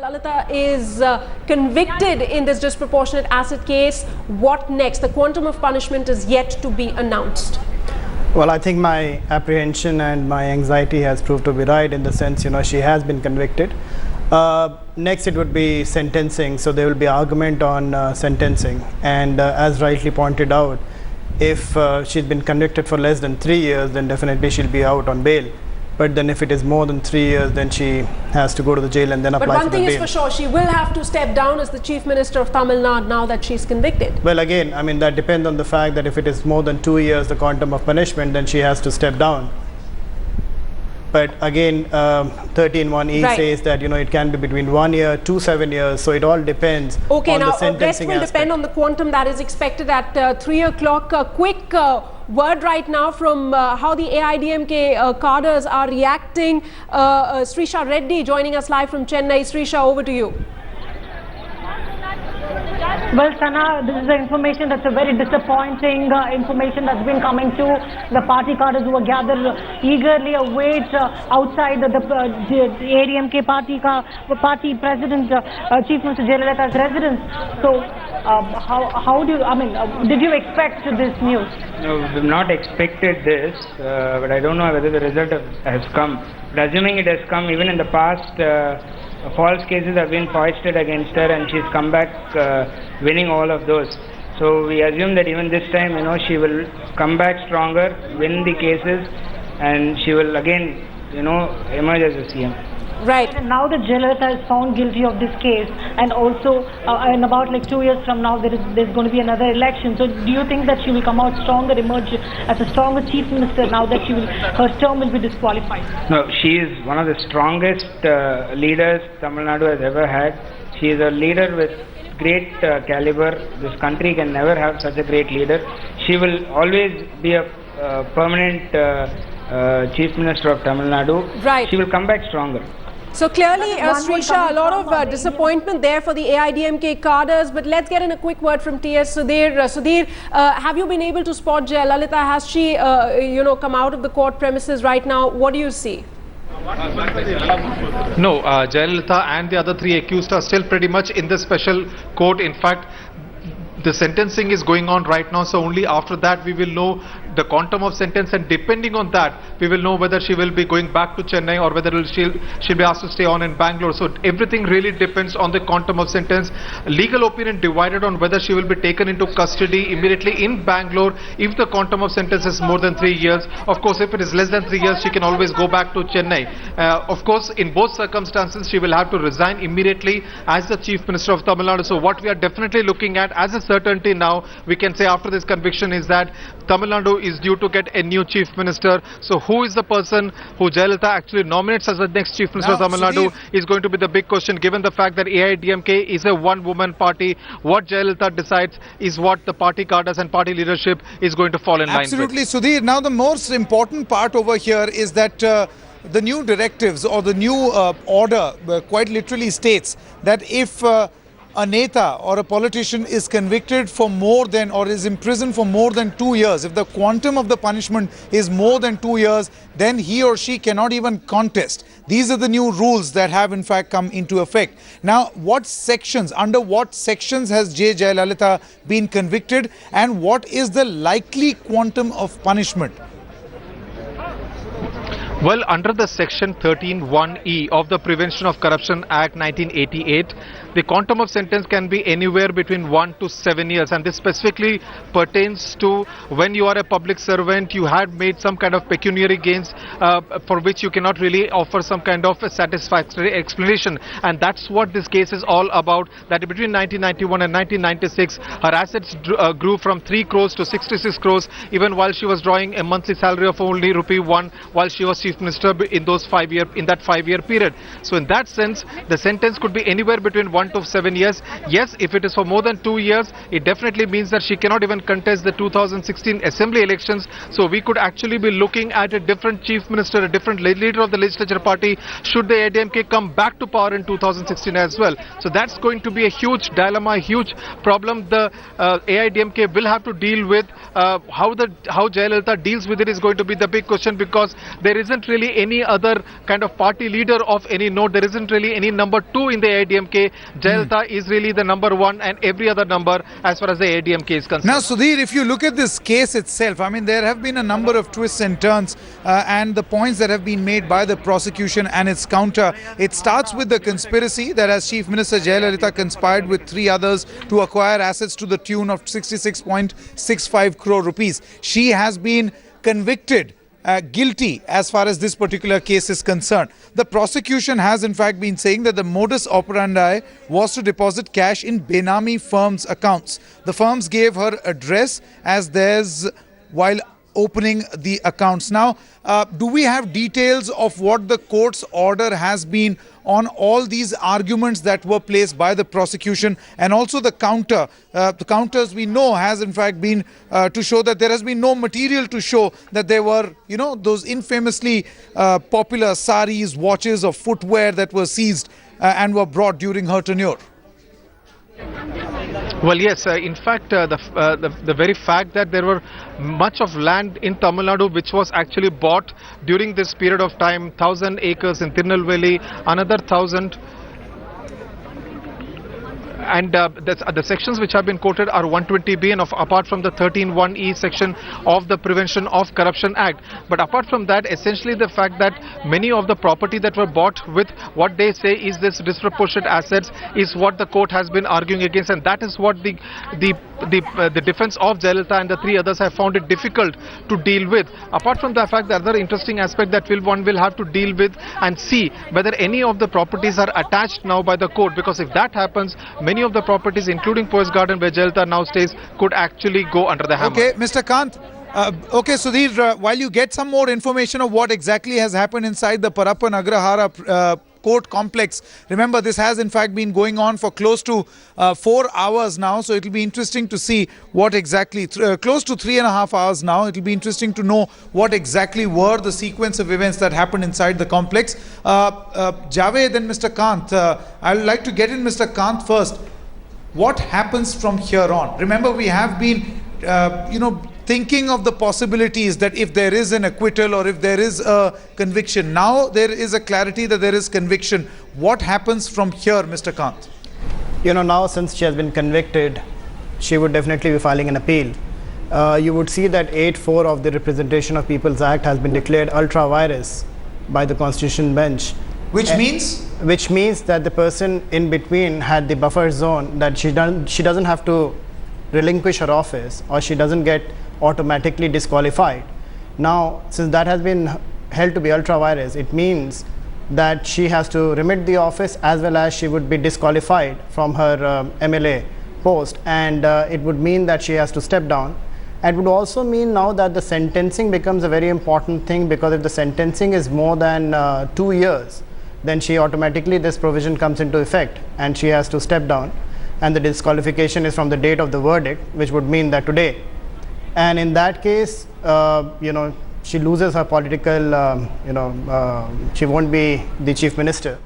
Jayalalitha is convicted in this disproportionate asset case. What next? The quantum of punishment is yet to be announced. Well, I think my apprehension and my anxiety has proved to be right, in the sense, she has been convicted. Next, it would be sentencing. So there will be argument on sentencing. And as rightly pointed out, if she's been convicted for less than 3 years, then definitely she'll be out on bail. But then if it is more than 3 years, then she has to go to the jail and then apply for the bail. But one thing is for sure, she will have to step down as the Chief Minister of Tamil Nadu now that she's convicted. Well, again, that depends on the fact that if it is more than 2 years, the quantum of punishment, then she has to step down. But again, 13(1)(e) says that it can be between 1 year to 7 years. So it all depends on the sentencing will depend on the quantum that is expected at 3 o'clock. A quick word right now from how the AIDMK cadres are reacting. Srisha Reddy joining us live from Chennai. Srisha, over to you. Well, Sana, this is the information that's a very disappointing information that's been coming to the party cadres who are gathered eagerly await outside the AIDMK party president, Chief Minister Jayalalitha's residence. So, how do you, did you expect this news? No, we've not expected this, but I don't know whether the result has come. But assuming it has come, even in the past, false cases have been foisted against her and she's come back winning all of those. So we assume that even this time, she will come back stronger, win the cases, and she will again, emerge as a CM. Right. And now that Jayalalitha is found guilty of this case, and also in about 2 years from now, there's going to be another election. So do you think that she will come out stronger, emerge as a stronger Chief Minister now that her term will be disqualified? No, she is one of the strongest leaders Tamil Nadu has ever had. She is a leader with great caliber. This country can never have such a great leader. She will always be a permanent Chief Minister of Tamil Nadu. Right. She will come back stronger. So clearly, Srisha, a lot of disappointment there for the AIDMK cadres. But let's get in a quick word from T.S. Sudhir. Sudhir, have you been able to spot Jayalalitha? Has she, come out of the court premises right now? What do you see? No, Jayalalitha and the other 3 accused are still pretty much in the special court. In fact, the sentencing is going on right now, so only after that we will know the quantum of sentence, and depending on that we will know whether she will be going back to Chennai or whether she'll be asked to stay on in Bangalore. So everything really depends on the quantum of sentence. Legal opinion divided on whether she will be taken into custody immediately in Bangalore if the quantum of sentence is more than 3 years. Of course, if it is less than 3 years, she can always go back to Chennai. Of course, in both circumstances she will have to resign immediately as the Chief Minister of Tamil Nadu. So what we are definitely looking at as a certainty now, we can say after this conviction, is that Tamil Nadu is due to get a new Chief Minister. So who is the person who Jayalalitha actually nominates as the next Chief Minister of Tamil Nadu is going to be the big question, given the fact that AIDMK is a one-woman party. What Jayalalitha decides is what the party cadres and party leadership is going to fall in line with. Absolutely, Sudhir. Now the most important part over here is that the new directives or the new order quite literally states that if a neta or a politician is convicted for more than or is imprisoned for more than 2 years, if the quantum of the punishment is more than 2 years, then he or she cannot even contest. These are the new rules that have in fact come into effect. Now, under what sections has J. Jayalalitha been convicted, and what is the likely quantum of punishment? Well, under the section 13(1)(e) of the Prevention of Corruption Act 1988, the quantum of sentence can be anywhere between 1 to 7 years, and this specifically pertains to when you are a public servant, you had made some kind of pecuniary gains for which you cannot really offer some kind of a satisfactory explanation, and that's what this case is all about. That between 1991 and 1996, her assets grew from 3 crores to 66 crores, even while she was drawing a monthly salary of only ₹1 while she was Chief Minister in that 5-year period. So in that sense, the sentence could be anywhere between 1 to 7 years. Yes, if it is for more than 2 years, it definitely means that she cannot even contest the 2016 assembly elections. So we could actually be looking at a different Chief Minister, a different leader of the legislature party, should the AIDMK come back to power in 2016 as well. So that's going to be a huge dilemma, a huge problem the AIDMK will have to deal with. How Jayalalitha deals with it is going to be the big question, because there isn't isn't really any other kind of party leader of any note. There isn't really any number 2 in the AIDMK. Jayalalitha is really the number 1 and every other number as far as the AIDMK is concerned. Now, Sudhir, if you look at this case itself, I mean, there have been a number of twists and turns and the points that have been made by the prosecution and its counter. It starts with the conspiracy that as Chief Minister Jayalalitha conspired with 3 others to acquire assets to the tune of 66.65 crore rupees. She has been convicted guilty as far as this particular case is concerned. The prosecution has in fact been saying that the modus operandi was to deposit cash in Benami firms' accounts. The firms gave her address as theirs while opening the accounts. Now, do we have details of what the court's order has been on all these arguments that were placed by the prosecution and also the counter? The counters we know has in fact been to show that there has been no material to show that there were, you know, those infamously popular saris, watches or footwear that were seized and were brought during her tenure. Well, yes, in fact, the very fact that there were much of land in Tamil Nadu which was actually bought during this period of time, 1,000 acres in Tirunelveli, another 1,000. And the sections which have been quoted are 120B and apart from the 13(1)E section of the Prevention of Corruption Act. But apart from that, essentially the fact that many of the property that were bought with what they say is this disproportionate assets is what the court has been arguing against, and that is what the defense of Jayalalitha and the 3 others have found it difficult to deal with. Apart from the fact, the other interesting aspect that one will have to deal with and see whether any of the properties are attached now by the court, because if that happens, many of the properties, including Poise Garden where Jayalalitha now stays, could actually go under the hammer. Okay, Mr. Kant. Okay, Sudhir, while you get some more information of what exactly has happened inside the Parappan Agrahara court complex, remember this has in fact been going on for close to 4 hours now, so it will be interesting to see what exactly, close to 3.5 hours now, it will be interesting to know what exactly were the sequence of events that happened inside the complex. Javed and Mr. Kant, I would like to get in Mr. Kant first. What happens from here on? Remember, we have been, thinking of the possibilities that if there is an acquittal or if there is a conviction. Now there is a clarity that there is conviction. What happens from here, Mr. Kant? Now since she has been convicted, she would definitely be filing an appeal. You would see that 8(4) of the Representation of People's Act has been declared ultra vires by the Constitution bench. Which means? Which means that the person in between had the buffer zone that she doesn't have to relinquish her office or she doesn't get automatically disqualified. Now, since that has been held to be ultra vires, it means that she has to remit the office as well as she would be disqualified from her MLA post, and it would mean that she has to step down. It would also mean now that the sentencing becomes a very important thing, because if the sentencing is more than 2 years, then she automatically, this provision comes into effect and she has to step down, and the disqualification is from the date of the verdict, which would mean that today. And in that case, she loses her political, she won't be the chief minister.